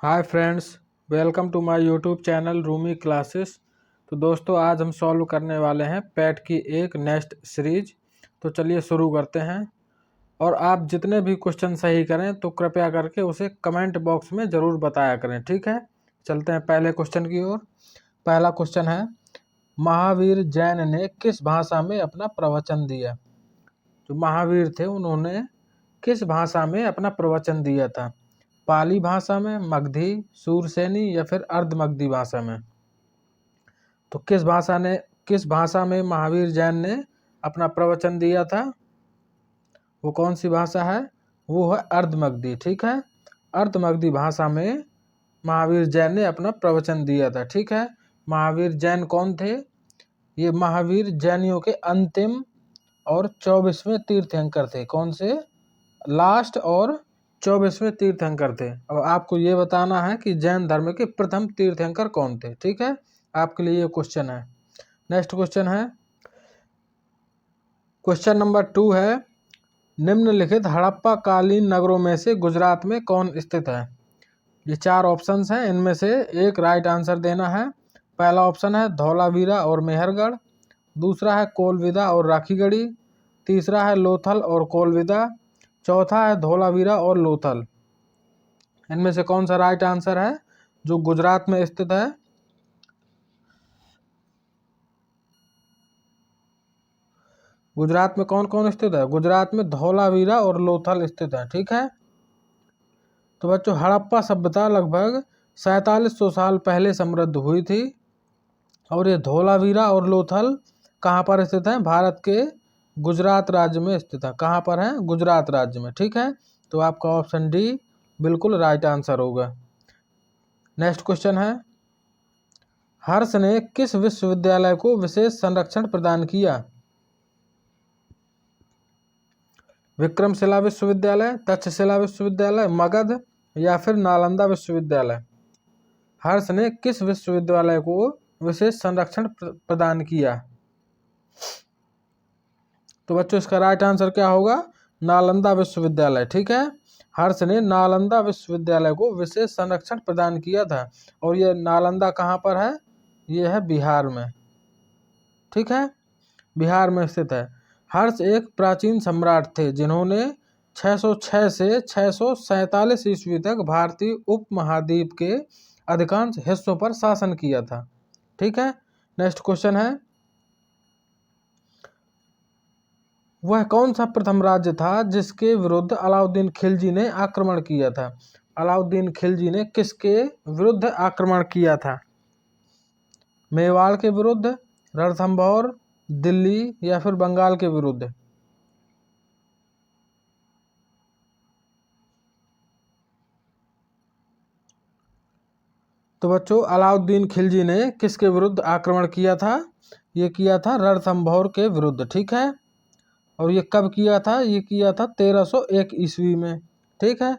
Hi friends, welcome to my YouTube channel Rumi classes. तो दोस्तों, आज हम सॉल्व करने वाले हैं पैट की एक नेक्स्ट सीरीज। तो चलिए शुरू करते हैं। और आप जितने भी क्वेश्चन सही करें तो कृपया करके उसे कमेंट बॉक्स में ज़रूर बताया करें, ठीक है। चलते हैं पहले क्वेश्चन की ओर। पहला क्वेश्चन है, महावीर जैन ने किस भाषा में अपना प्रवचन दिया। जो महावीर थे उन्होंने किस भाषा में अपना प्रवचन दिया था। पाली भाषा में, मगधी, सूरसेनी या फिर अर्ध मगधी भाषा में। तो किस भाषा में महावीर जैन ने अपना प्रवचन दिया था, वो कौन सी भाषा है, वो है अर्ध मगधी, ठीक है। अर्ध मगधी भाषा में महावीर जैन ने अपना प्रवचन दिया था, ठीक है। महावीर जैन कौन थे? ये महावीर जैनियों के अंतिम और 24वें तीर्थंकर थे। कौन से? लास्ट और 24वें तीर्थंकर थे। अब आपको ये बताना है कि जैन धर्म के प्रथम तीर्थंकर कौन थे, ठीक है। आपके लिए ये क्वेश्चन है। नेक्स्ट क्वेश्चन है, क्वेश्चन नंबर 2 है, निम्नलिखित हड़प्पा कालीन नगरों में से गुजरात में कौन स्थित है। ये 4 ऑप्शंस हैं, इनमें से एक राइट आंसर देना है। पहला ऑप्शन है धौलावीरा और मेहरगढ़, दूसरा है कोलविदा और राखीगढ़ी, तीसरा है लोथल और कोलविदा, चौथा है धौलावीरा और लोथल। इनमें से कौन सा राइट आंसर है जो गुजरात में स्थित है? गुजरात में कौन कौन स्थित है? गुजरात में धौलावीरा और लोथल स्थित है, ठीक है। तो बच्चों, हड़प्पा सभ्यता लगभग 4700 साल पहले समृद्ध हुई थी। और ये धौलावीरा और लोथल कहाँ पर स्थित है? भारत के गुजरात राज्य में स्थित है। कहाँ पर है? गुजरात राज्य में, ठीक है। तो आपका ऑप्शन डी बिल्कुल राइट आंसर होगा। नेक्स्ट क्वेश्चन है, हर्ष ने किस विश्वविद्यालय को विशेष संरक्षण प्रदान किया। विक्रमशिला विश्वविद्यालय, तक्षशिला विश्वविद्यालय, मगध या फिर नालंदा विश्वविद्यालय। हर्ष ने किस विश्वविद्यालय को विशेष संरक्षण प्रदान किया? तो बच्चों, इसका राइट आंसर क्या होगा? नालंदा विश्वविद्यालय, ठीक है। हर्ष ने नालंदा विश्वविद्यालय को विशेष संरक्षण प्रदान किया था। और ये नालंदा कहाँ पर है? ये है बिहार में, ठीक है। बिहार में स्थित है। हर्ष एक प्राचीन सम्राट थे जिन्होंने 606 से 647 ईस्वी तक भारतीय उपमहाद्वीप के अधिकांश हिस्सों पर शासन किया था, ठीक है। नेक्स्ट क्वेश्चन है, वह कौन सा प्रथम राज्य था जिसके विरुद्ध अलाउद्दीन खिलजी ने आक्रमण किया था। अलाउद्दीन खिलजी ने किसके विरुद्ध आक्रमण किया था? मेवाड़ के विरुद्ध, रणथंभौर, दिल्ली या फिर बंगाल के विरुद्ध। तो बच्चों, अलाउद्दीन खिलजी ने किसके विरुद्ध आक्रमण किया था? ये किया था रणथंभौर के विरुद्ध, ठीक है। और ये कब किया था? ये किया था 1301 ईस्वी में, ठीक है।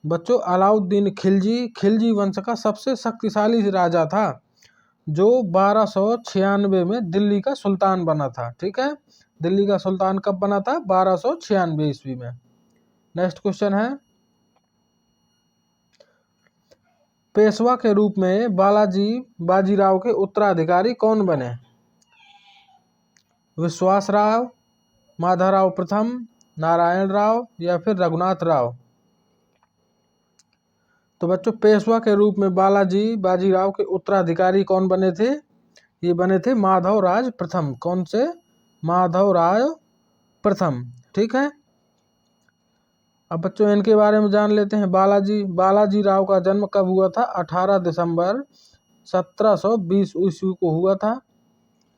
बच्चों, अलाउद्दीन खिलजी वंश का सबसे शक्तिशाली राजा था जो 1296 में दिल्ली का सुल्तान बना था, ठीक है। दिल्ली का सुल्तान कब बना था? 1296 ईस्वी में। नेक्स्ट क्वेश्चन है, पेशवा के रूप में बालाजी बाजीराव के उत्तराधिकारी कौन बने? विश्वास राव, माधवराव प्रथम, नारायण राव या फिर रघुनाथ राव। तो बच्चों, पेशवा के रूप में बालाजी बाजीराव के उत्तराधिकारी कौन बने थे? ये बने थे माधवराज प्रथम। कौन से? माधवराय प्रथम, ठीक है। अब बच्चों, इनके बारे में जान लेते हैं। बालाजी राव का जन्म कब हुआ था? 18 दिसंबर 1720 ईस्वी को हुआ था,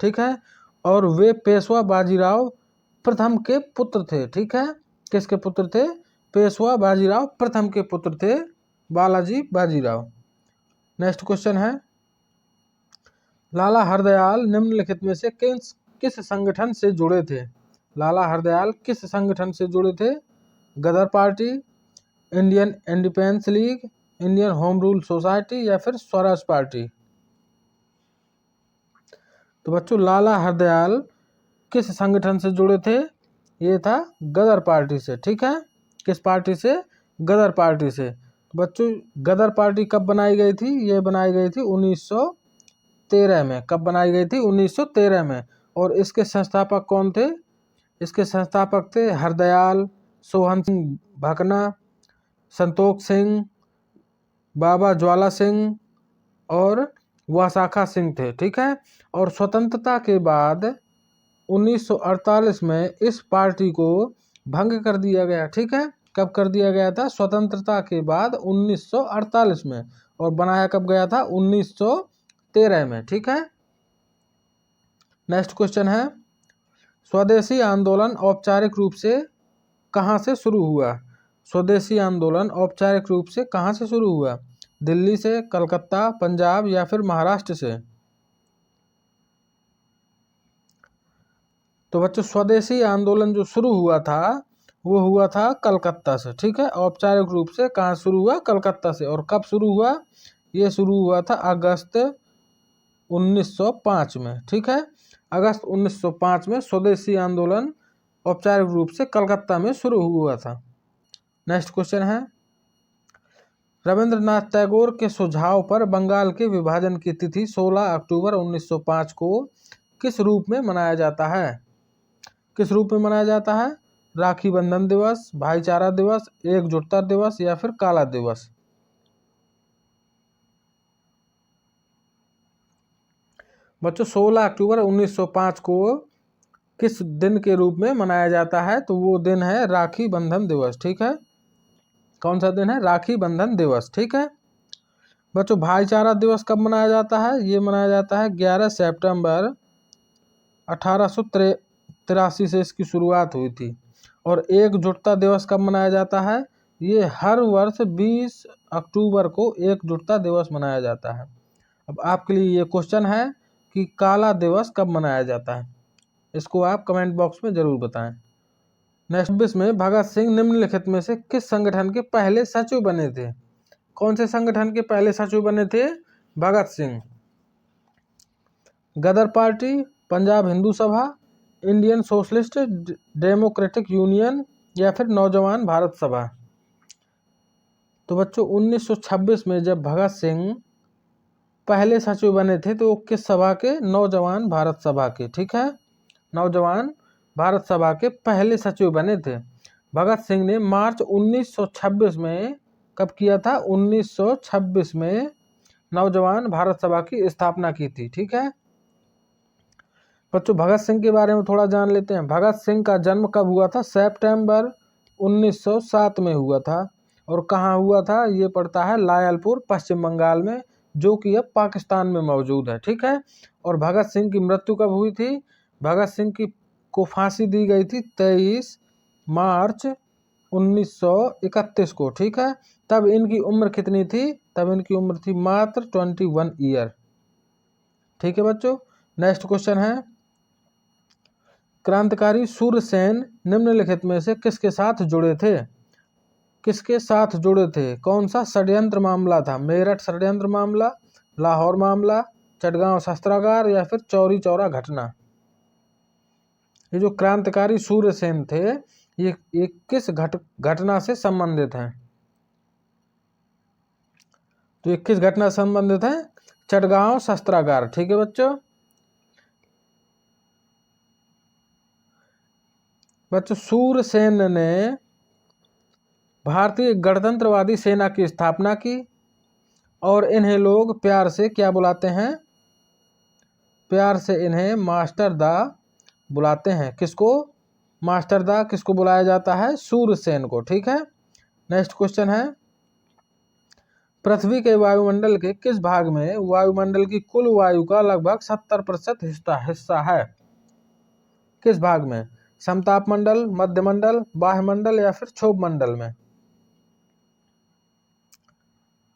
ठीक है। और वे पेशवा बाजीराव प्रथम के पुत्र थे, ठीक है। किसके पुत्र थे? पेशवा बाजीराव प्रथम के पुत्र थे बालाजी बाजीराव। नेक्स्ट क्वेश्चन है, लाला हरदयाल निम्नलिखित में से किस संगठन से जुड़े थे? लाला हरदयाल किस संगठन से जुड़े थे? Ghadar Party, Indian Independence League, Indian Home Rule Society या फिर स्वराज पार्टी। तो बच्चों, लाला हरदयाल किस संगठन से जुड़े थे? ये था गदर पार्टी से, ठीक है। किस पार्टी से? गदर पार्टी से। बच्चों गदर पार्टी कब बनाई गई थी? ये बनाई गई थी 1913 में। कब बनाई गई थी? 1913 में। और इसके संस्थापक कौन थे? इसके संस्थापक थे हरदयाल, सोहन सिंह भकना, संतोख सिंह, बाबा ज्वाला सिंह और वासाखा सिंह थे। ठीक है। और स्वतंत्रता के बाद 1948 में इस पार्टी को भंग कर दिया गया। ठीक है। कब कर दिया गया था? स्वतंत्रता के बाद 1948 में। और बनाया कब गया था? 1913 में। ठीक है। नेक्स्ट क्वेश्चन है, स्वदेशी आंदोलन औपचारिक रूप से कहाँ से शुरू हुआ? स्वदेशी आंदोलन औपचारिक रूप से कहाँ से शुरू हुआ? दिल्ली से, कलकत्ता, पंजाब या फिर महाराष्ट्र से? तो बच्चों स्वदेशी आंदोलन जो शुरू हुआ था वो हुआ था कलकत्ता से। ठीक है। औपचारिक रूप से कहाँ शुरू हुआ? कलकत्ता से। और कब शुरू हुआ? ये शुरू हुआ था अगस्त 1905 में। ठीक है। अगस्त 1905 में स्वदेशी आंदोलन औपचारिक रूप से कलकत्ता में शुरू हुआ था। नेक्स्ट क्वेश्चन है, रविंद्रनाथ टैगोर के सुझाव पर बंगाल के विभाजन की तिथि 16 अक्टूबर 1905 को किस रूप में मनाया जाता है? किस रूप में मनाया जाता है? राखी बंधन दिवस, भाईचारा दिवस, एकजुटता दिवस या फिर काला दिवस? बच्चों 16 अक्टूबर 1905 को किस दिन के रूप में मनाया जाता है? तो वो दिन है राखी बंधन दिवस। ठीक है। कौन सा दिन है? राखी बंधन दिवस। ठीक है। बच्चों भाईचारा दिवस कब मनाया जाता है? ये मनाया जाता है 11 सितंबर 1883 से इसकी शुरुआत हुई थी। और एकजुटता दिवस कब मनाया जाता है? ये हर वर्ष 20 अक्टूबर को एकजुटता दिवस मनाया जाता है। अब आपके लिए ये क्वेश्चन है कि काला दिवस कब मनाया जाता है? इसको आप कमेंट बॉक्स में जरूर बताएं। नेक्स्ट 26 में भगत सिंह निम्नलिखित में से किस संगठन के पहले सचिव बने थे? कौन से संगठन के पहले सचिव बने थे भगत सिंह? गदर पार्टी, पंजाब हिंदू सभा, इंडियन सोशलिस्ट डेमोक्रेटिक यूनियन या फिर नौजवान भारत सभा? तो बच्चों 1926 में जब भगत सिंह पहले सचिव बने थे तो किस सभा के? नौजवान भारत सभा के। ठीक है। नौजवान भारत सभा के पहले सचिव बने थे। भगत सिंह ने मार्च 1926 में कब किया था? 1926 में नौजवान भारत सभा की स्थापना की थी। ठीक है। बच्चों भगत सिंह के बारे में थोड़ा जान लेते हैं। भगत सिंह का जन्म कब हुआ था? सितंबर 1907 में हुआ था। और कहाँ हुआ था? ये पड़ता है लायलपुर, पश्चिम बंगाल में, जो कि अब पाकिस्तान में मौजूद है। ठीक है। और भगत सिंह की मृत्यु कब हुई थी? भगत सिंह को फांसी दी गई थी 23 मार्च 1931 को। ठीक है। तब इनकी उम्र कितनी थी? तब इनकी उम्र थी मात्र 21 ईयर। ठीक है बच्चों। नेक्स्ट क्वेश्चन है, क्रांतिकारी सूर्यसेन निम्नलिखित में से किसके साथ जुड़े थे? किसके साथ जुड़े थे? कौन सा षड्यंत्र मामला था? मेरठ षड्यंत्र मामला, लाहौर मामला, चटगांव शस्त्रागार या फिर चौरी चौरा घटना? ये जो क्रांतिकारी सूर्यसेन थे ये किस घटना से संबंधित हैं? तो ये किस घटना से संबंधित है? चटगांव शस्त्रागार। ठीक है बच्चों। बच्चों सूर्यसेन ने भारतीय गणतंत्रवादी सेना की स्थापना की और इन्हें लोग प्यार से क्या बुलाते हैं? प्यार से इन्हें मास्टर दा बुलाते हैं। किसको? मास्टर दा किसको बुलाया जाता है? सूर्यसेन को। ठीक है। नेक्स्ट क्वेश्चन है, पृथ्वी के वायुमंडल के किस भाग में वायुमंडल की कुल वायु का लगभग 70% हिस्सा है? किस भाग में? समताप मंडल, मध्यमंडल, बाह्यमंडल या फिर क्षोभ मंडल में?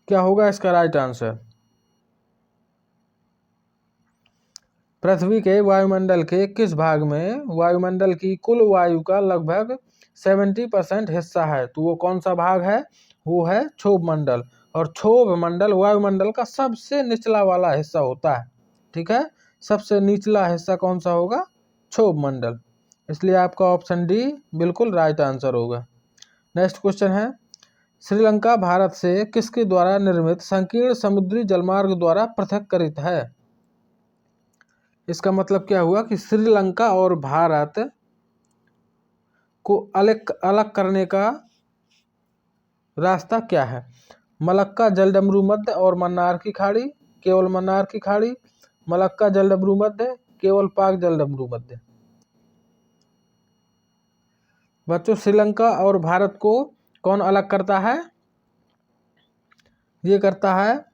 क्या होगा इसका राइट आंसर? पृथ्वी के वायुमंडल के किस भाग में वायुमंडल की कुल वायु का लगभग 70% हिस्सा है? तो वो कौन सा भाग है? वो है क्षोभ मंडल। और क्षोभ मंडल वायुमंडल का सबसे निचला वाला हिस्सा होता है। ठीक है। सबसे निचला हिस्सा कौन सा होगा? क्षोभ मंडल। इसलिए आपका ऑप्शन डी बिल्कुल राइट आंसर होगा। नेक्स्ट क्वेश्चन है, श्रीलंका भारत से किसके द्वारा निर्मित संकीर्ण समुद्री जलमार्ग द्वारा पृथक्कृत है? इसका मतलब क्या हुआ कि श्रीलंका और भारत को अलग अलग करने का रास्ता क्या है? मलक्का जलडमरू मध्य और मन्नार की खाड़ी, केवल मन्नार की खाड़ी, मलक्का जलडमरू मध्य, केवल पाक जलडमरू मध्य। बच्चों, श्रीलंका और भारत को कौन अलग करता है? ये करता है।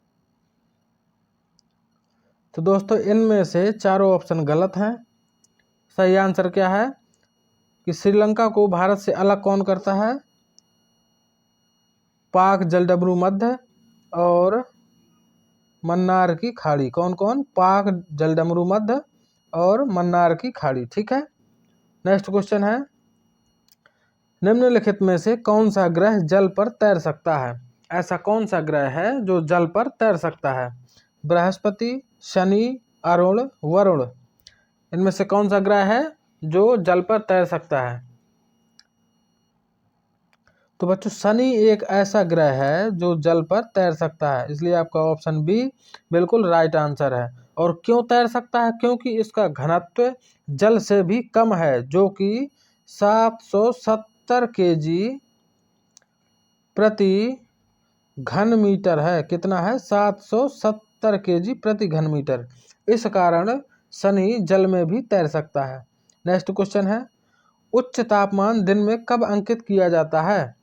तो दोस्तों, इनमें से चारों ऑप्शन गलत हैं। सही आंसर क्या है कि श्रीलंका को भारत से अलग कौन करता है? पाक जलडमरू मध्य और मन्नार की खाड़ी। कौन कौन? पाक जलडमरू मध्य और मन्नार की खाड़ी। ठीक है। नेक्स्ट क्वेश्चन है, निम्नलिखित में से कौन सा ग्रह जल पर तैर सकता है? ऐसा कौन सा ग्रह है जो जल पर तैर सकता है? बृहस्पति, शनि, अरुण, वरुण। इनमें से कौन सा ग्रह है जो जल पर तैर सकता है? तो बच्चों, शनि एक ऐसा ग्रह है जो जल पर तैर सकता है, इसलिए आपका ऑप्शन बी बिल्कुल राइट आंसर है। और क्यों तैर सकता है? क्योंकि इसका घनत्व जल से भी कम है, जो कि 770 kg प्रति घन मीटर है। कितना है? 770 kg प्रति घन मीटर। इस कारण शनि जल में भी तैर सकता है। नेक्स्ट क्वेश्चन है, उच्च तापमान दिन में कब अंकित किया जाता है?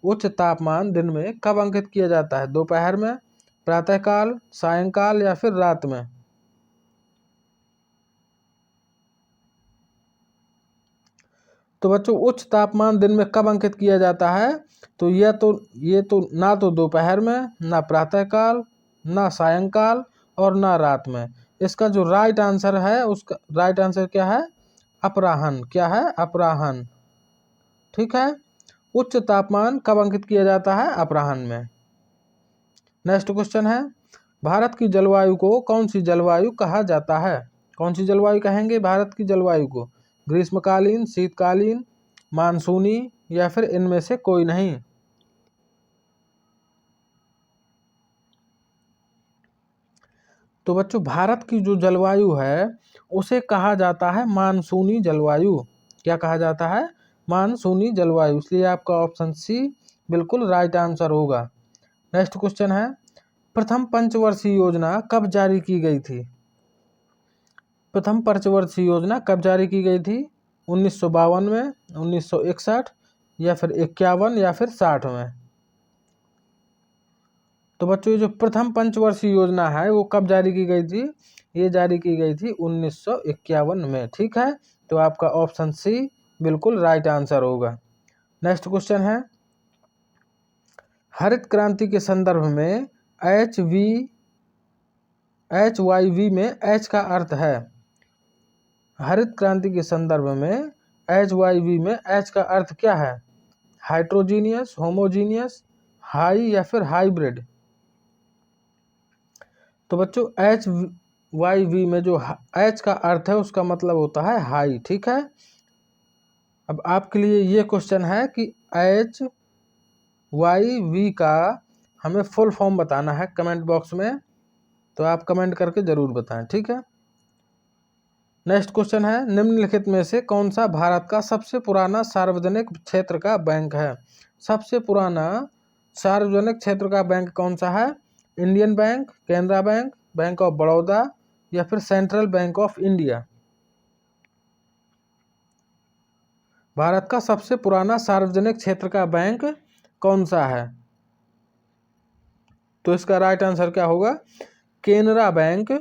उच्च तापमान दिन में कब अंकित किया जाता है? दोपहर में, प्रातःकाल, सायंकाल या फिर रात में? तो बच्चों, उच्च तापमान दिन में कब अंकित किया जाता है? तो ये तो ना तो दोपहर में, ना प्रातःकाल, ना सायंकाल और ना रात में। इसका जो राइट आंसर है, उसका राइट आंसर क्या है? अपराह्न। क्या है? अपराह्न। ठीक है। उच्च तापमान कब अंकित किया जाता है? अपराह्न में। नेक्स्ट क्वेश्चन है, भारत की जलवायु को कौन सी जलवायु कहा जाता है? कौन सी जलवायु कहेंगे भारत की जलवायु को? ग्रीष्मकालीन, शीतकालीन, मानसूनी या फिर इनमें से कोई नहीं? तो बच्चों, भारत की जो जलवायु है उसे कहा जाता है मानसूनी जलवायु। क्या कहा जाता है? मानसूनी जलवायु। इसलिए आपका ऑप्शन सी बिल्कुल राइट आंसर होगा। नेक्स्ट क्वेश्चन है, प्रथम पंचवर्षीय योजना कब जारी की गई थी? प्रथम पंचवर्षीय योजना कब जारी की गई थी? 1952 में, 1961 या फिर 51 या फिर 60 में? तो बच्चों, ये जो प्रथम पंचवर्षीय योजना है वो कब जारी की गई थी? ये जारी की गई थी 1951 में। ठीक है। तो आपका ऑप्शन सी बिल्कुल राइट आंसर होगा। नेक्स्ट क्वेश्चन है, हरित क्रांति के संदर्भ में HYV में H का अर्थ है। हरित क्रांति के संदर्भ में HYV में H का अर्थ क्या है? हाइड्रोजीनियस, होमोजीनियस, हाई या फिर हाइब्रिड? तो बच्चों, HYV में जो H का अर्थ है उसका मतलब होता है हाई। ठीक है। अब आपके लिए ये क्वेश्चन है कि HYV का हमें फुल फॉर्म बताना है कमेंट बॉक्स में, तो आप कमेंट करके जरूर बताएं। ठीक है। नेक्स्ट क्वेश्चन है, निम्नलिखित में से कौन सा भारत का सबसे पुराना सार्वजनिक क्षेत्र का बैंक है? सबसे पुराना सार्वजनिक क्षेत्र का बैंक कौन सा है? Indian bank, Canara bank, bank of Baroda या फिर central bank of India? Bharat का सबसे पुराना सार्वजनिक क्षेत्र का बैंक कौन सा है? तो इसका राइट आंसर क्या होगा? केनरा बैंक।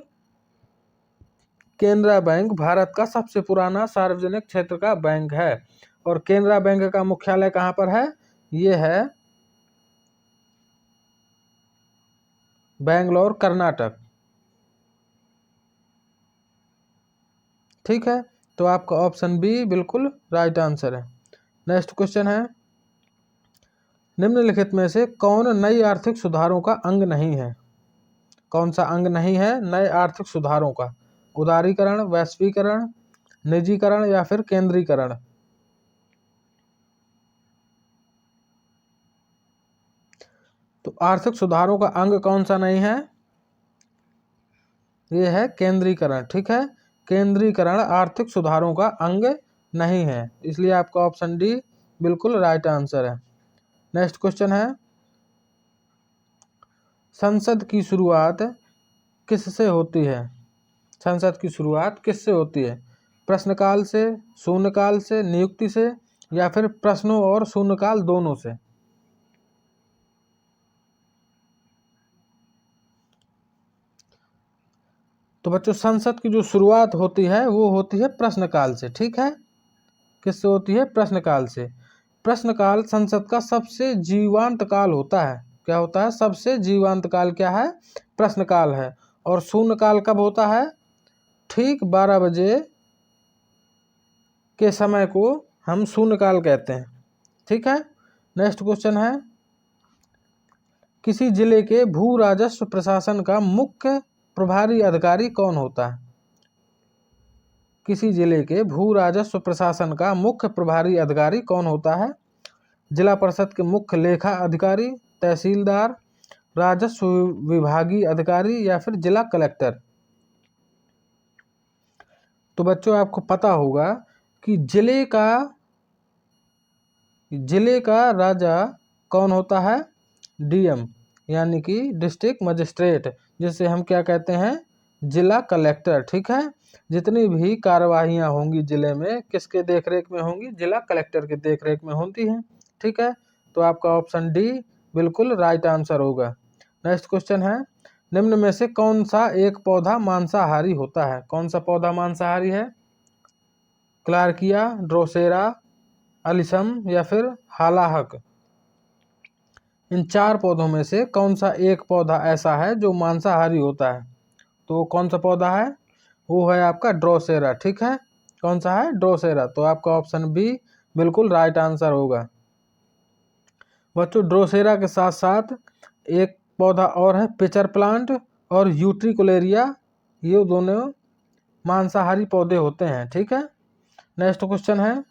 केनरा बैंक भारत का सबसे पुराना सार्वजनिक क्षेत्र का बैंक है। और केनरा बैंक का मुख्यालय कहाँ पर है? ये है बेंगलोर, कर्नाटक। ठीक है। तो आपका ऑप्शन बी बिल्कुल राइट आंसर है। नेक्स्ट क्वेश्चन है, निम्नलिखित में से कौन नई आर्थिक सुधारों का अंग नहीं है? कौन सा अंग नहीं है नए आर्थिक सुधारों का? उदारीकरण, वैश्वीकरण, निजीकरण या फिर केंद्रीकरण? आर्थिक सुधारों का अंग कौन सा नहीं है? ये है केंद्रीकरण। ठीक है, केंद्रीकरण आर्थिक सुधारों का अंग नहीं है, इसलिए आपका ऑप्शन डी बिल्कुल राइट आंसर है। नेक्स्ट क्वेश्चन है, संसद की शुरुआत किससे होती है? संसद की शुरुआत किससे होती है? प्रश्नकाल से, शून्यकाल से, नियुक्ति से, या फिर प्रश्नों और शून्यकाल दोनों से? तो बच्चों संसद की जो शुरुआत होती है वो होती है प्रश्नकाल से। ठीक है, किससे होती है? प्रश्नकाल से। प्रश्नकाल संसद का सबसे जीवांत काल होता है। क्या होता है? सबसे जीवांत काल क्या है? प्रश्नकाल है। और शून्यकाल कब होता है? ठीक 12 बजे के समय को हम शून्यकाल कहते हैं। ठीक है, नेक्स्ट क्वेश्चन है, किसी जिले के भू राजस्व प्रशासन का मुख्य प्रभारी अधिकारी कौन होता है? किसी जिले के भू राजस्व प्रशासन का मुख्य प्रभारी अधिकारी कौन होता है? जिला परिषद के मुख्य लेखा अधिकारी, तहसीलदार, राजस्व विभागीय अधिकारी, या फिर जिला कलेक्टर? तो बच्चों आपको पता होगा कि जिले का राजा कौन होता है? डीएम, यानी कि डिस्ट्रिक्ट मजिस्ट्रेट, जिसे हम क्या कहते हैं? जिला कलेक्टर। ठीक है, जितनी भी कार्यवाहियां होंगी जिले में किसके देखरेख में होंगी? जिला कलेक्टर के देखरेख में होती हैं। ठीक है, तो आपका ऑप्शन डी बिल्कुल राइट आंसर होगा। नेक्स्ट क्वेश्चन है, निम्न में से कौन सा एक पौधा मांसाहारी होता है? कौन सा पौधा मांसाहारी है? क्लार्किया, ड्रोसेरा, अलिसम, या फिर हालाहक? इन 4 पौधों में से कौन सा एक पौधा ऐसा है जो मांसाहारी होता है? तो कौन सा पौधा है? वो है आपका ड्रोसेरा। ठीक है, कौन सा है? ड्रोसेरा। तो आपका ऑप्शन बी बिल्कुल राइट आंसर होगा। बच्चों ड्रोसेरा के साथ साथ एक पौधा और है पिचर प्लांट और यूट्रिकुलेरिया, ये दोनों मांसाहारी पौधे होते हैं। ठीक है, नेक्स्ट क्वेश्चन है,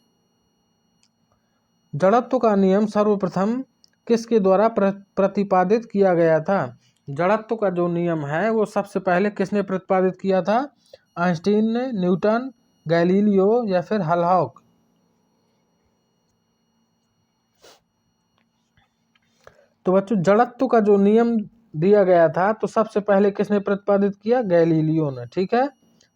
जड़त्व का नियम सर्वप्रथम किसके द्वारा प्रतिपादित किया गया था? जड़त्व का जो नियम है वो सबसे पहले किसने प्रतिपादित किया था? आइंस्टीन ने, न्यूटन, गैलीलियो, या फिर हॉलॉक? तो बच्चों जड़त्व का जो नियम दिया गया था तो सबसे पहले किसने प्रतिपादित किया? गैलीलियो ने। ठीक है,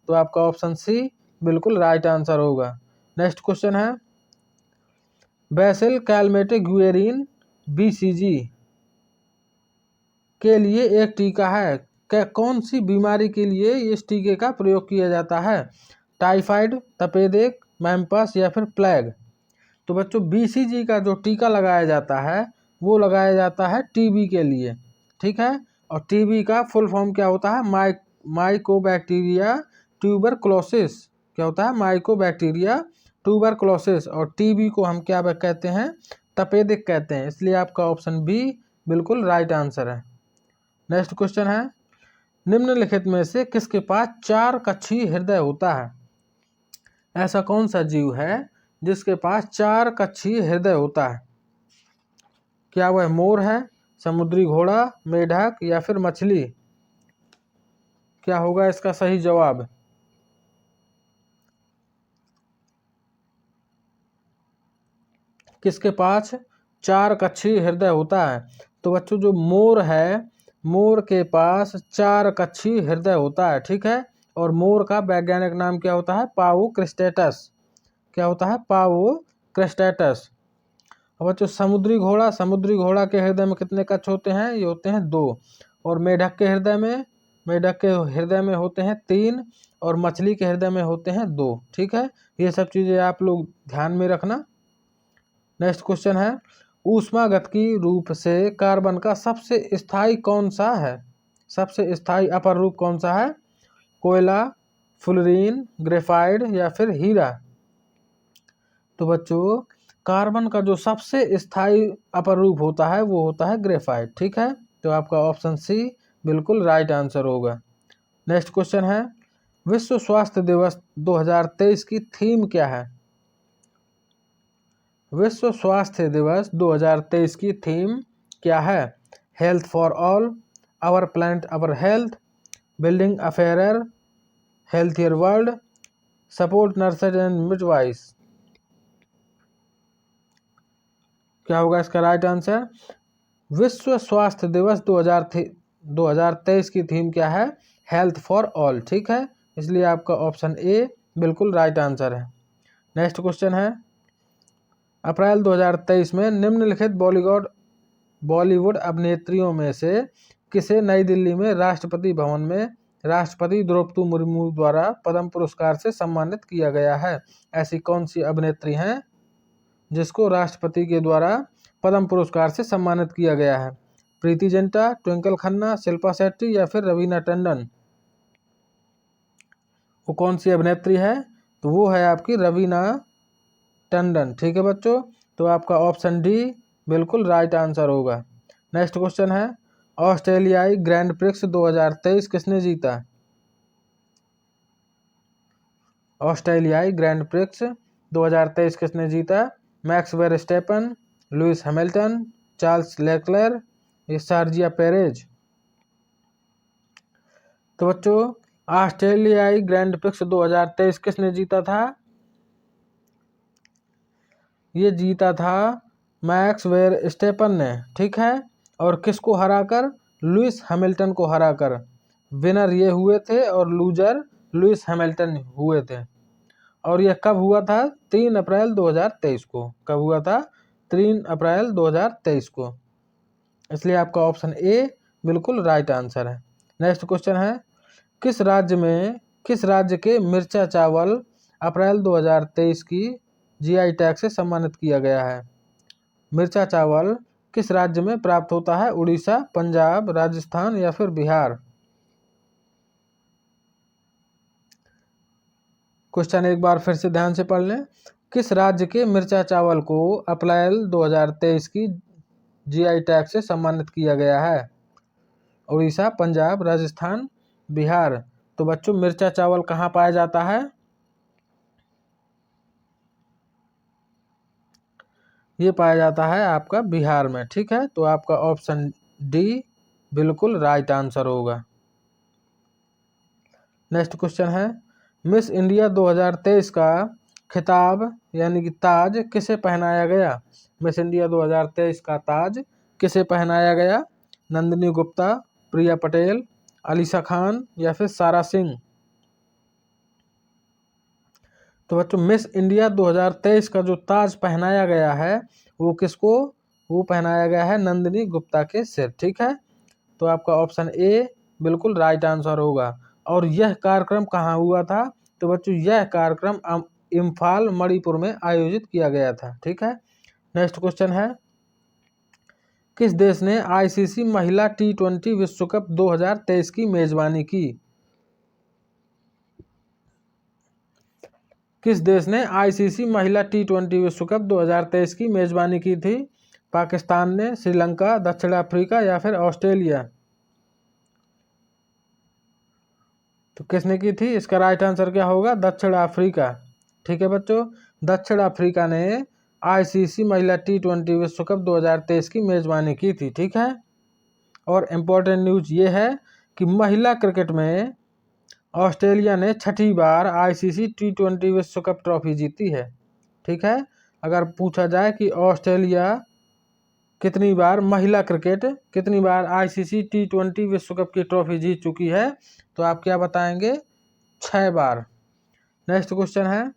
तो आपका ऑप्शन सी बिल्कुल राइट आंसर होगा। नेक्स्ट क्वेश्चन है, बेसिल कैलमेटिक गुएरिन बीसीजी के लिए एक टीका है। कौन सी बीमारी के लिए इस टीके का प्रयोग किया जाता है? टाइफाइड, तपेदिक, मैम्पस, या फिर प्लेग? तो बच्चों बीसीजी का जो टीका लगाया जाता है वो लगाया जाता है टीबी के लिए। ठीक है, और टीबी का फुल फॉर्म क्या होता है? Mycobacteria tuberculosis. क्या होता है? Mycobacteria tuberculosis. और टीबी को हम क्या कहते हैं? तपेदिक कहते हैं, इसलिए आपका ऑप्शन बी बिल्कुल राइट आंसर है। नेक्स्ट क्वेश्चन है, निम्नलिखित में से किसके पास 4 कक्षीय हृदय होता है? ऐसा कौन सा जीव है जिसके पास 4 कक्षीय हृदय होता है? क्या वह मोर है, समुद्री घोड़ा, मेढक, या फिर मछली? क्या होगा इसका सही जवाब? किसके पास 4 कक्षीय हृदय होता है? तो बच्चों जो मोर है, मोर के पास 4 कक्षीय हृदय होता है। ठीक है, और मोर का वैज्ञानिक नाम क्या होता है? पावो क्रिस्टेटस। क्या होता है? पावो क्रिस्टेटस। और बच्चों समुद्री घोड़ा के हृदय में कितने कक्ष होते हैं? ये होते हैं 2। और मेढक के हृदय में होते हैं 3, और मछली के हृदय में होते हैं 2। ठीक है, ये सब चीज़ें आप लोग ध्यान में रखना। नेक्स्ट क्वेश्चन है, ऊष्मागतिकी रूप से कार्बन का सबसे स्थायी कौन सा है? सबसे स्थायी अपर रूप कौन सा है? कोयला, फ्लोरीन, ग्रेफाइट, या फिर हीरा? तो बच्चों कार्बन का जो सबसे स्थायी अपर रूप होता है वो होता है ग्रेफाइट। ठीक है, तो आपका ऑप्शन सी बिल्कुल राइट आंसर होगा। नेक्स्ट क्वेश्चन है, विश्व स्वास्थ्य दिवस 2023 की थीम क्या है? विश्व स्वास्थ्य दिवस 2023 की थीम क्या है? Health for all, our planet our health, building a fair healthier world, support nurses and midwives. क्या होगा इसका राइट आंसर? विश्व स्वास्थ्य दिवस 2023 की थीम क्या है? Health for all. ठीक है, इसलिए आपका ऑप्शन ए बिल्कुल राइट आंसर है। नेक्स्ट क्वेश्चन है, अप्रैल 2023 में निम्नलिखित बॉलीवुड अभिनेत्रियों में से किसे नई दिल्ली में राष्ट्रपति भवन में राष्ट्रपति द्रौपदी मुर्मू द्वारा पद्म पुरस्कार से सम्मानित किया गया है? ऐसी कौन सी अभिनेत्री हैं जिसको राष्ट्रपति के द्वारा पद्म पुरस्कार से सम्मानित किया गया है? प्रीति जिंटा, ट्विंकल खन्ना, शिल्पा शेट्टी या फिर रवीना टंडन? वो कौन सी अभिनेत्री है? तो वो है आपकी रवीना टंडन। ठीक है बच्चों, तो आपका ऑप्शन डी बिल्कुल राइट आंसर होगा। नेक्स्ट क्वेश्चन है, ऑस्ट्रेलियाई ग्रैंड प्रिक्स 2023 किसने जीता? ऑस्ट्रेलियाई ग्रैंड प्रिक्स 2023 किसने जीता? Max Verstappen, Lewis Hamilton, Charles Leclerc या सर्जिया पेरेज? तो बच्चों ऑस्ट्रेलियाई ग्रैंड प्रिक्स 2023 किसने जीता था? ये जीता था मैक्स वेरस्टेपन ने। ठीक है, और किसको हराकर? लुइस हैमिल्टन को हराकर। विनर ये हुए थे और लूजर लुइस हैमिल्टन हुए थे। और यह कब हुआ था? 3 अप्रैल 2023 को। कब हुआ था? 3 अप्रैल 2023 को। इसलिए आपका ऑप्शन ए बिल्कुल राइट आंसर है। नेक्स्ट क्वेश्चन है, किस राज्य के मिर्चा चावल अप्रैल 2023 की जीआई टैग से सम्मानित किया गया है? मिर्चा चावल किस राज्य में प्राप्त होता है? उड़ीसा, पंजाब, राजस्थान या फिर बिहार? क्वेश्चन एक बार फिर से ध्यान से पढ़ लें। किस राज्य के मिर्चा चावल को अप्रैल 2023 की जीआई टैग से सम्मानित किया गया है? उड़ीसा, पंजाब, राजस्थान, बिहार? तो बच्चों मिर्चा चावल कहाँ पाया जाता है? ये पाया जाता है आपका बिहार में। ठीक है, तो आपका ऑप्शन डी बिल्कुल राइट आंसर होगा। नेक्स्ट क्वेश्चन है, मिस इंडिया 2023 का खिताब यानी कि ताज किसे पहनाया गया? मिस इंडिया 2023 का ताज किसे पहनाया गया? नंदिनी गुप्ता, प्रिया पटेल, अलीशा खान या फिर सारा सिंह? तो बच्चों मिस इंडिया 2023 का जो ताज पहनाया गया है वो किसको? वो पहनाया गया है नंदिनी गुप्ता के सिर। ठीक है, तो आपका ऑप्शन ए बिल्कुल राइट आंसर होगा। और यह कार्यक्रम कहाँ हुआ था? तो बच्चों यह कार्यक्रम इम्फाल मणिपुर में आयोजित किया गया था। ठीक है, नेक्स्ट क्वेश्चन है, किस देश ने आईसीसी महिला T20 विश्व कप 2023 की मेजबानी की? किस देश ने आईसीसी महिला T20 विश्व कप 2023 की मेजबानी की थी? पाकिस्तान ने, श्रीलंका, दक्षिण अफ्रीका या फिर ऑस्ट्रेलिया? तो किसने की थी? इसका राइट आंसर क्या होगा? दक्षिण अफ्रीका। ठीक है बच्चों, दक्षिण अफ्रीका ने आईसीसी महिला T20 विश्व कप 2023 की मेजबानी की थी। ठीक है, और इम्पोर्टेंट न्यूज ये है कि महिला क्रिकेट में ऑस्ट्रेलिया ने 6ठी बार आईसीसी T20 विश्व कप ट्रॉफी जीती है। ठीक है, अगर पूछा जाए कि ऑस्ट्रेलिया कितनी बार आईसीसी T20 विश्व कप की ट्रॉफी जीत चुकी है, तो आप क्या बताएंगे? 6 बार। नेक्स्ट क्वेश्चन है,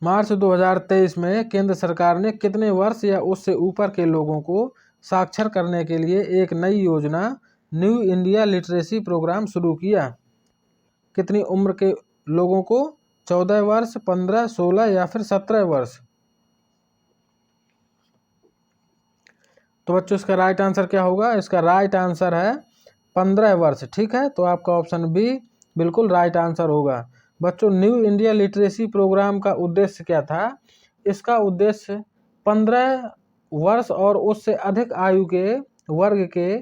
मार्च 2023 में केंद्र सरकार ने कितने वर्ष या उससे ऊपर के लोगों को साक्षर करने के लिए एक नई योजना न्यू इंडिया लिटरेसी प्रोग्राम शुरू किया? कितनी उम्र के लोगों को? 14 वर्ष, 15, 16 या फिर 17 वर्ष? तो बच्चों इसका राइट आंसर क्या होगा? इसका राइट आंसर है 15 वर्ष। ठीक है, तो आपका ऑप्शन बी बिल्कुल राइट आंसर होगा। बच्चों न्यू इंडिया लिटरेसी प्रोग्राम का उद्देश्य क्या था? इसका उद्देश्य 15 वर्ष और उससे अधिक आयु के वर्ग के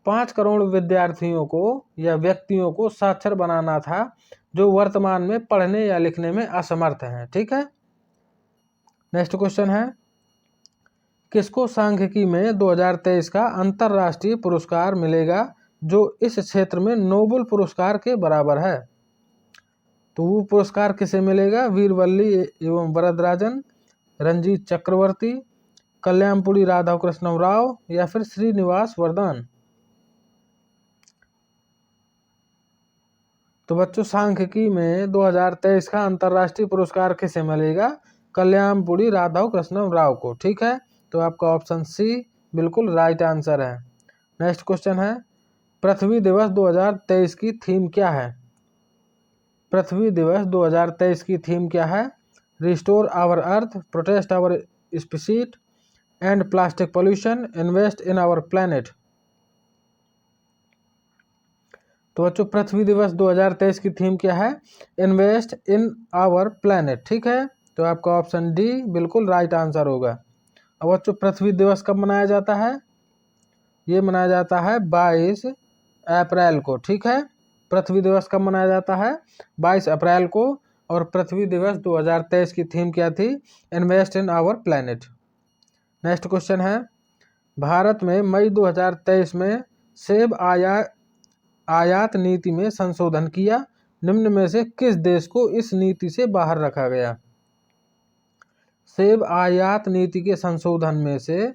5 करोड़ विद्यार्थियों को या व्यक्तियों को साक्षर बनाना था जो वर्तमान में पढ़ने या लिखने में असमर्थ हैं। ठीक है, नेक्स्ट क्वेश्चन है, किसको सांख्यिकी में 2023 का अंतर्राष्ट्रीय पुरस्कार मिलेगा जो इस क्षेत्र में नोबेल पुरस्कार के बराबर है? तो वो पुरस्कार किसे मिलेगा? वीरवल्ली एवं वरदराजन, रंजीत चक्रवर्ती, कल्याणपुरी राधाकृष्ण राव या फिर श्रीनिवास वरदान। तो बच्चों सांख्यिकी में 2023 का अंतर्राष्ट्रीय पुरस्कार किसे मिलेगा? कल्याणपुरी राधाकृष्ण राव को। ठीक है, तो आपका ऑप्शन सी बिल्कुल राइट आंसर है। नेक्स्ट क्वेश्चन है, पृथ्वी दिवस 2023 की थीम क्या है? पृथ्वी दिवस 2023 की थीम क्या है? Restore our earth, protest our species, and plastic pollution, invest in our planet. तो बच्चों पृथ्वी दिवस 2023 की थीम क्या है? Invest in our planet. ठीक है, तो आपका ऑप्शन डी बिल्कुल राइट आंसर होगा। अब बच्चों पृथ्वी दिवस कब मनाया जाता है? ये मनाया जाता है 22 अप्रैल को। ठीक है, पृथ्वी दिवस कब मनाया जाता है? 22 अप्रैल को। और पृथ्वी दिवस 2023 की थीम क्या थी? Invest in our planet. Next question है, भारत में मई 2023 में सेब आयात नीति में संशोधन किया, निम्न में से किस देश को इस नीति से बाहर रखा गया? सेब आयात नीति के संशोधन में से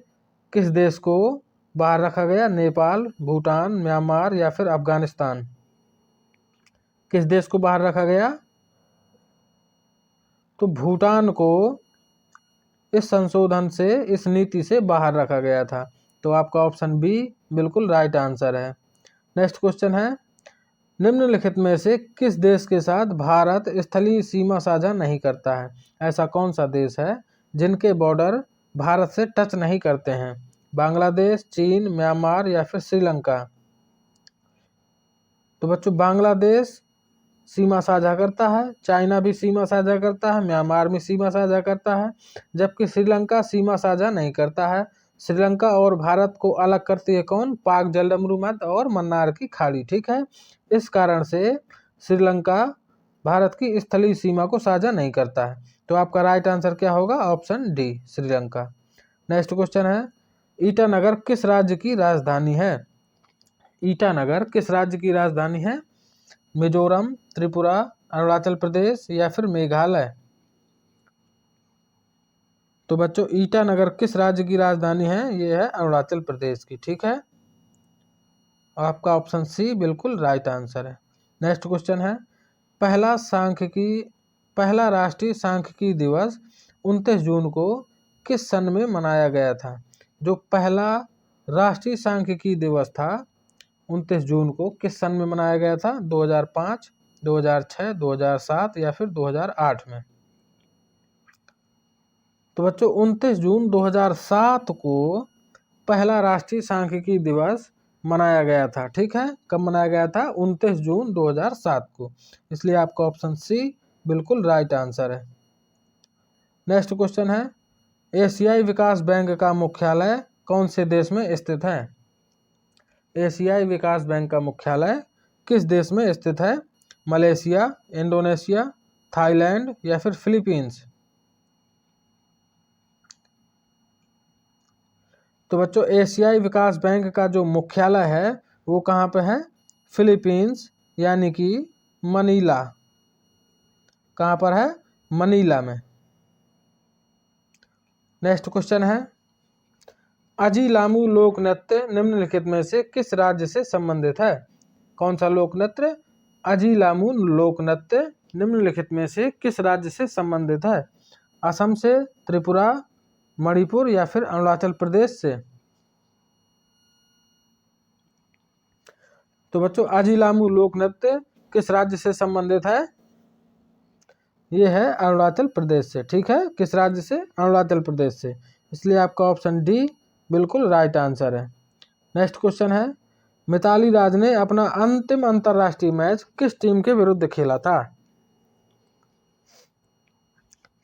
किस देश को बाहर रखा गया? नेपाल, भूटान, म्यांमार या फिर अफगानिस्तान। किस देश को बाहर रखा गया? तो भूटान को इस संशोधन से, इस नीति से बाहर रखा गया था। तो आपका ऑप्शन बी बिल्कुल राइट आंसर है। नेक्स्ट क्वेश्चन है, निम्नलिखित में से किस देश के साथ भारत स्थलीय सीमा साझा नहीं करता है? ऐसा कौन सा देश है जिनके बॉर्डर भारत से टच नहीं करते हैं? बांग्लादेश, चीन, म्यांमार या फिर श्रीलंका। तो बच्चों बांग्लादेश सीमा साझा करता है, चाइना भी सीमा साझा करता है, म्यांमार भी सीमा साझा करता है, जबकि श्रीलंका सीमा साझा नहीं करता है। श्रीलंका और भारत को अलग करती है कौन? पाक जलमरूमध्य और मन्नार की खाड़ी। ठीक है, इस कारण से श्रीलंका भारत की स्थलीय सीमा को साझा नहीं करता है। तो आपका राइट आंसर क्या होगा? Option D Sri Lanka. Next question है, ईटानगर किस राज्य की राजधानी है? ईटानगर किस राज्य की राजधानी है? मिजोरम, त्रिपुरा, अरुणाचल प्रदेश या फिर मेघालय। तो बच्चों ईटानगर किस राज्य की राजधानी है? ये है अरुणाचल प्रदेश की। ठीक है, आपका ऑप्शन सी बिल्कुल राइट आंसर है। नेक्स्ट क्वेश्चन है, पहला राष्ट्रीय सांख्यिकी दिवस 29 जून को किस सन में मनाया गया था? जो पहला राष्ट्रीय सांख्यिकी दिवस था 29 जून को किस सन में मनाया गया था? 2005, 2006, 2007 या फिर 2008 में। तो बच्चों 29 जून 2007 को पहला राष्ट्रीय सांख्यिकी दिवस मनाया गया था। ठीक है, कब मनाया गया था? 29 जून 2007 को। इसलिए आपका ऑप्शन सी बिल्कुल राइट आंसर है। नेक्स्ट क्वेश्चन है, एशियाई विकास बैंक का मुख्यालय कौन से देश में स्थित है? एशियाई विकास बैंक का मुख्यालय किस देश में स्थित है? मलेशिया, इंडोनेशिया, थाईलैंड या फिर फिलीपींस। तो बच्चों एशियाई विकास बैंक का जो मुख्यालय है वो कहाँ पे है? फिलीपींस यानी कि मनीला। कहाँ पर है? मनीला में। नेक्स्ट क्वेश्चन है, अजीलामू लोक नृत्य निम्नलिखित में से किस राज्य से संबंधित है? कौन सा लोक नृत्य? अजीलामू लोक नृत्य निम्नलिखित में से किस राज्य से संबंधित है? असम से, त्रिपुरा, मणिपुर या फिर अरुणाचल प्रदेश से। तो बच्चों अजीलामू लोक नृत्य किस राज्य से संबंधित है? ये है अरुणाचल प्रदेश से। ठीक है, किस राज्य से? अरुणाचल प्रदेश से। इसलिए आपका ऑप्शन डी बिल्कुल राइट आंसर है। नेक्स्ट क्वेश्चन है, मिताली राज ने अपना अंतिम अंतर्राष्ट्रीय मैच किस टीम के विरुद्ध खेला था?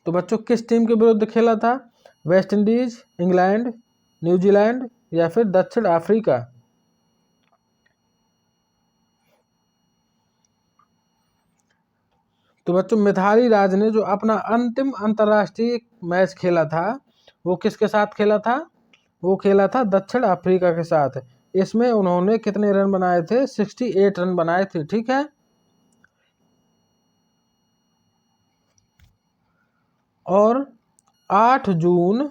तो बच्चों किस टीम के विरुद्ध खेला था? वेस्ट इंडीज, इंग्लैंड, न्यूजीलैंड या फिर दक्षिण अफ्रीका। तो बच्चों मिताली राज ने जो अपना अंतिम अंतर्राष्ट्रीय मैच खेला था वो किसके साथ खेला था? वो खेला था दक्षिण अफ्रीका के साथ। इसमें उन्होंने कितने रन बनाए थे? 68 रन बनाए थे। ठीक है। और 8 जून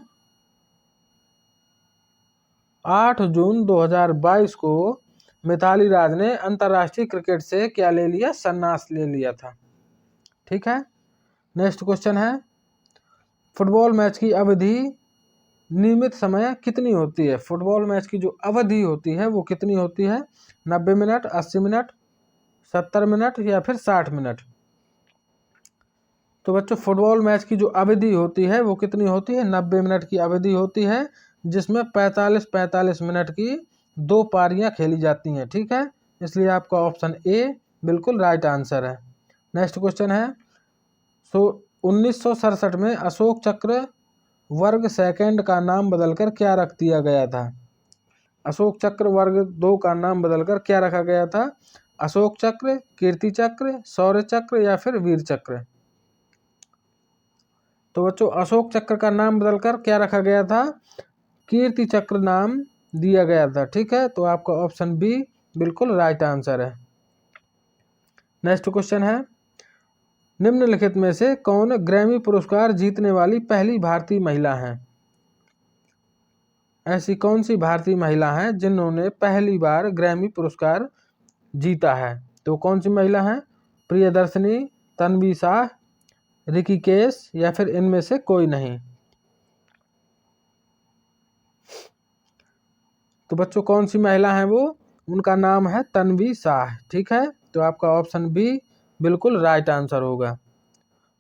2022 को मिताली राज ने अंतर्राष्ट्रीय क्रिकेट से क्या ले लिया? संन्यास ले लिया था। ठीक है। नेक्स्ट क्वेश्चन है, फुटबॉल मैच की अवधि नियमित समय कितनी होती है? फुटबॉल मैच की जो अवधि होती है वो कितनी होती है? 90 मिनट, 80 मिनट, 70 मिनट या फिर 60 मिनट? तो बच्चों फुटबॉल मैच की जो अवधि होती है वो कितनी होती है? 90 मिनट की अवधि होती है, जिसमें 45 मिनट की 2 पारियां खेली जाती हैं। ठीक है, इसलिए आपका ऑप्शन ए बिल्कुल राइट आंसर है। नेक्स्ट क्वेश्चन है, 1967 में अशोक चक्र वर्ग सेकंड का नाम बदलकर क्या रख दिया गया था? अशोक चक्र वर्ग 2 का नाम बदलकर क्या रखा गया था? अशोक चक्र, कीर्ति चक्र, शौर्य चक्र या फिर वीर चक्र? तो बच्चों अशोक चक्र का नाम बदलकर क्या रखा गया था? कीर्ति चक्र नाम दिया गया था। ठीक है, तो आपका ऑप्शन बी बिल्कुल राइट आंसर है। नेक्स्ट क्वेश्चन है, निम्नलिखित में से कौन ग्रैमी पुरस्कार जीतने वाली पहली भारतीय महिला है? ऐसी कौन सी भारतीय महिला हैं जिन्होंने पहली बार ग्रैमी पुरस्कार जीता है? तो कौन सी महिला हैं? प्रियदर्शनी, तन्वी शाह, रिकी केस या फिर इनमें से कोई नहीं? तो बच्चों कौन सी महिला है वो? उनका नाम है तन्वी शाह। ठीक है, तो आपका ऑप्शन बी बिल्कुल राइट आंसर होगा।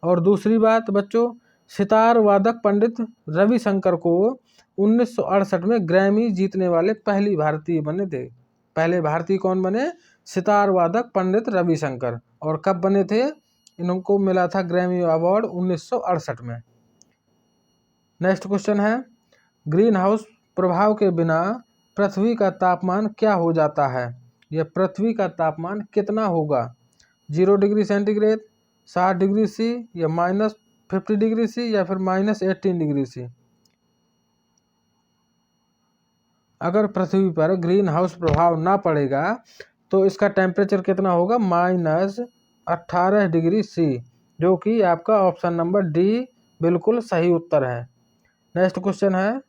और दूसरी बात बच्चों, सितार वादक पंडित रविशंकर को 1968 में ग्रैमी जीतने वाले पहली भारतीय बने थे। पहले भारतीय कौन बने? सितार वादक पंडित रविशंकर। और कब बने थे? इनको मिला था ग्रैमी अवार्ड 1968 में। नेक्स्ट क्वेश्चन है, ग्रीन हाउस प्रभाव के बिना पृथ्वी का तापमान क्या हो जाता है? यह पृथ्वी का तापमान कितना होगा? 0 डिग्री सेंटीग्रेड, 60 डिग्री सी या -50 डिग्री सी या फिर -18 डिग्री सी? अगर पृथ्वी पर ग्रीन हाउस प्रभाव ना पड़ेगा तो इसका टेम्परेचर कितना होगा? -18 डिग्री सी, जो कि आपका ऑप्शन नंबर डी बिल्कुल सही उत्तर है। नेक्स्ट क्वेश्चन है,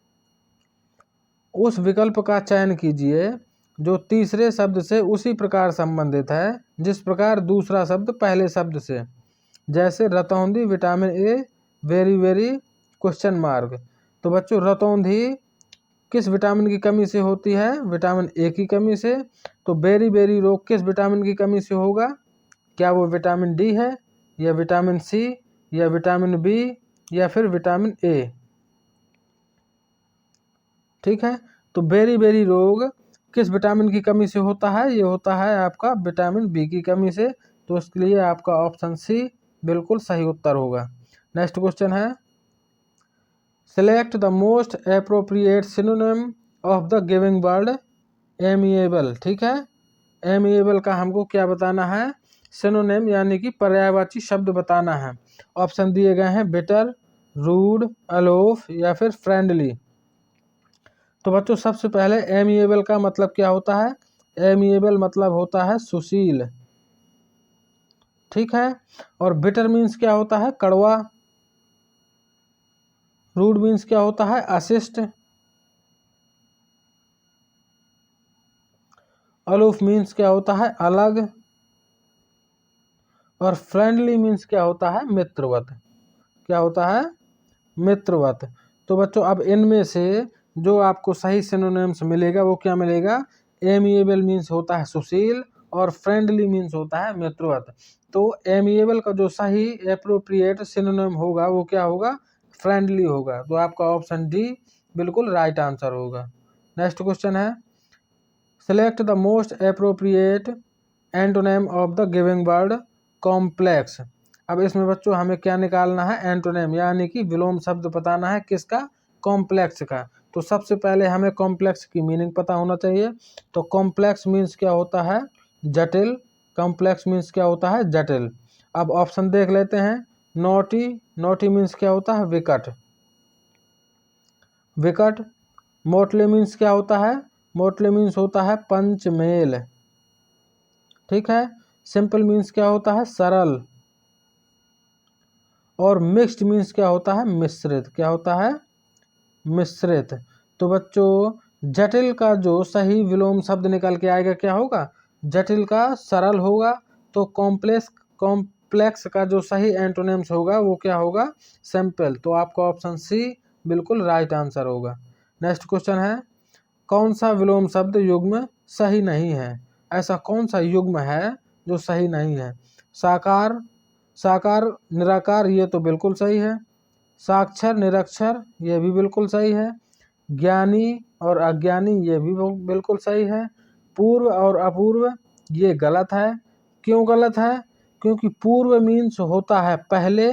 उस विकल्प का चयन कीजिए जो तीसरे शब्द से उसी प्रकार संबंधित है जिस प्रकार दूसरा शब्द पहले शब्द से। जैसे रतौंधी vitamin A, very very question mark. तो बच्चों रतौंधी किस विटामिन की कमी से होती है? विटामिन ए की कमी से। तो बेरी बेरी रोग किस विटामिन की कमी से होगा? क्या वो विटामिन डी है या विटामिन सी या विटामिन बी या फिर विटामिन ए? ठीक है, तो बेरी बेरी रोग किस विटामिन की कमी से होता है? ये होता है आपका विटामिन बी की कमी से। तो इसके लिए आपका ऑप्शन सी बिल्कुल सही उत्तर होगा। नेक्स्ट क्वेश्चन है, select the most appropriate synonym of the giving word amiable. ठीक है, एमिएबल का हमको क्या बताना है? सिनोनिम यानी कि पर्यायवाची शब्द बताना है। ऑप्शन दिए गए हैं बिटर, रूड, अलोफ या फिर फ्रेंडली। तो बच्चों सबसे पहले एमिएबल का मतलब क्या होता है? एमिएबल मतलब होता है सुशील। ठीक है, और बिटर मीन्स क्या होता है? कड़वा। रूड मीन्स क्या होता है? अशिष्ट। अलूफ मीन्स क्या होता है? अलग। और फ्रेंडली मीन्स क्या होता है? मित्रवत। क्या होता है? मित्रवत। तो बच्चों अब इनमें से जो आपको सही सिनोनिम्स मिलेगा वो क्या मिलेगा? एमिएबल मीन्स होता है सुशील और फ्रेंडली मीन्स होता है मित्रवत। तो एमिएबल का जो सही एप्रोप्रिएट सिनोनिम होगा वो क्या होगा? फ्रेंडली होगा। तो आपका ऑप्शन डी बिल्कुल राइट आंसर होगा। नेक्स्ट क्वेश्चन है, select the most appropriate antonym of the giving word complex. अब इसमें बच्चों हमें क्या निकालना है? एंटोनिम यानी कि विलोम शब्द बताना है। किसका? कॉम्प्लेक्स का। तो सबसे पहले हमें कॉम्प्लेक्स की मीनिंग पता होना चाहिए। तो कॉम्प्लेक्स मीन्स क्या होता है? जटिल। कॉम्प्लेक्स मीन्स क्या होता है? जटिल। अब ऑप्शन देख लेते हैं। नोटी, नोटी मीन्स क्या होता है? विकट। विकट। मोटले मीन्स क्या होता है? मोटले मीन्स होता है पंचमेल, ठीक है। सिंपल मीन्स क्या होता है? सरल। और मिक्स्ड मीन्स क्या होता है? मिश्रित। क्या होता है? मिश्रित। तो बच्चों जटिल का जो सही विलोम शब्द निकल के आएगा क्या होगा? जटिल का सरल होगा। तो कॉम्प्लेक्स का जो सही एंटोनिम्स होगा वो क्या होगा? सिंपल। तो आपका ऑप्शन सी बिल्कुल राइट आंसर होगा। नेक्स्ट क्वेश्चन है, कौन सा विलोम शब्द युग्म सही नहीं है? ऐसा कौन सा युग्म है जो सही नहीं है? साकार, साकार निराकार, ये तो बिल्कुल सही है। साक्षर निरक्षर, ये भी बिल्कुल सही है। ज्ञानी और अज्ञानी, ये भी बिल्कुल सही है। पूर्व और अपूर्व, ये गलत है। क्यों गलत है? क्योंकि पूर्व मीन्स होता है पहले,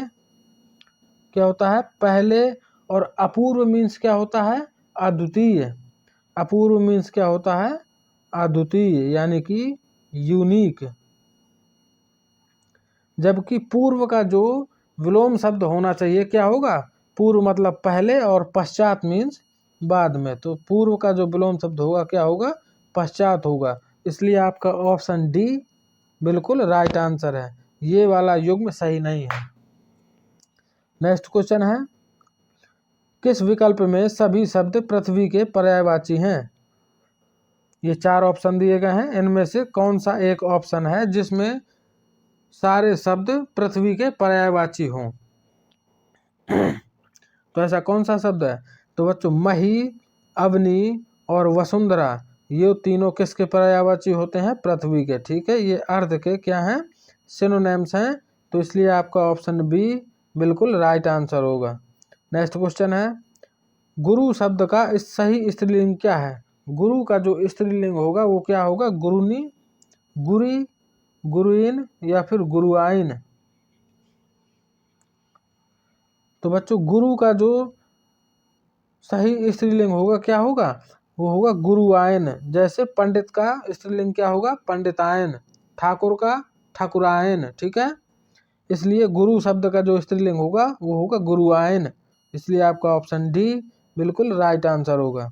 क्या होता है? पहले। और अपूर्व मीन्स क्या होता है? अद्वितीय। अपूर्व मीन्स क्या होता है? अद्वितीय, यानी कि यूनिक। जबकि पूर्व का जो विलोम शब्द होना चाहिए क्या होगा? पूर्व मतलब पहले और पश्चात मीन्स बाद में। तो पूर्व का जो विलोम शब्द होगा क्या होगा? पश्चात होगा। इसलिए आपका ऑप्शन डी बिल्कुल राइट आंसर है। ये वाला युग्म सही नहीं है। नेक्स्ट क्वेश्चन है, किस विकल्प में सभी शब्द पृथ्वी के पर्यायवाची हैं? ये 4 ऑप्शन दिए गए हैं, इनमें से कौन सा एक ऑप्शन है जिसमें सारे शब्द पृथ्वी के पर्यायवाची हों? तो ऐसा कौन सा शब्द है? तो बच्चों मही, अवनी और वसुंधरा, ये तीनों किसके पर्यायवाची होते हैं? पृथ्वी के, ठीक है। ये अर्थ के क्या हैं? सिनोनिम्स हैं। तो इसलिए आपका ऑप्शन बी बिल्कुल राइट आंसर होगा। नेक्स्ट क्वेश्चन है, गुरु शब्द का सही स्त्रीलिंग क्या है? गुरु का जो स्त्रीलिंग होगा वो क्या होगा? गुरुनी, गुरी, गुरुइन या फिर गुरुआइन। तो बच्चों गुरु का जो सही स्त्रीलिंग होगा क्या होगा? वो होगा गुरुआयन। जैसे पंडित का स्त्रीलिंग क्या होगा? पंडितायन। ठाकुर का ठाकुरायन, ठीक है। इसलिए गुरु शब्द का जो स्त्रीलिंग होगा वो होगा गुरुआयन। इसलिए आपका ऑप्शन डी बिल्कुल राइट आंसर होगा।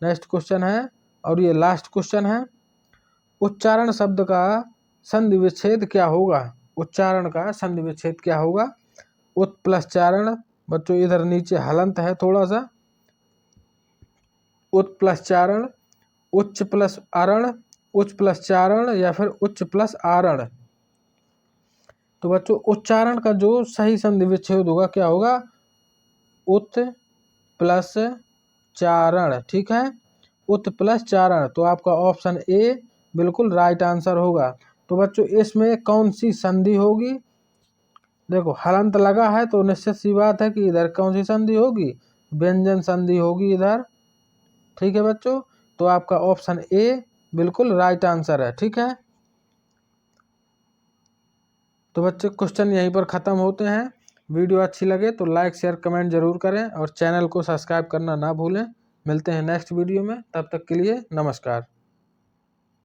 नेक्स्ट क्वेश्चन है, और ये लास्ट क्वेश्चन है, उच्चारण शब्द का संधि विच्छेद क्या होगा? उच्चारण का संधि विच्छेद क्या होगा? उत प्लस चारण, बच्चों इधर नीचे हलंत है थोड़ा सा, उत प्लस चारण, उच्च प्लस आरण, उच्च प्लस चारण या फिर उच्च प्लस आरण। तो बच्चों उच्चारण का जो सही संधि विच्छेद होगा क्या होगा? उत प्लस चारण, ठीक है। उत प्लस चारण। तो आपका ऑप्शन ए बिल्कुल राइट आंसर होगा। तो बच्चों इसमें कौन सी संधि होगी? देखो हलंत लगा है तो निश्चित सी बात है कि इधर कौन सी संधि होगी? व्यंजन संधि होगी इधर, ठीक है बच्चों। तो आपका ऑप्शन ए बिल्कुल राइट आंसर है, ठीक है। तो बच्चों क्वेश्चन यहीं पर ख़त्म होते हैं। वीडियो अच्छी लगे तो लाइक शेयर कमेंट जरूर करें और चैनल को सब्सक्राइब करना ना भूलें। मिलते हैं नेक्स्ट वीडियो में, तब तक के लिए नमस्कार।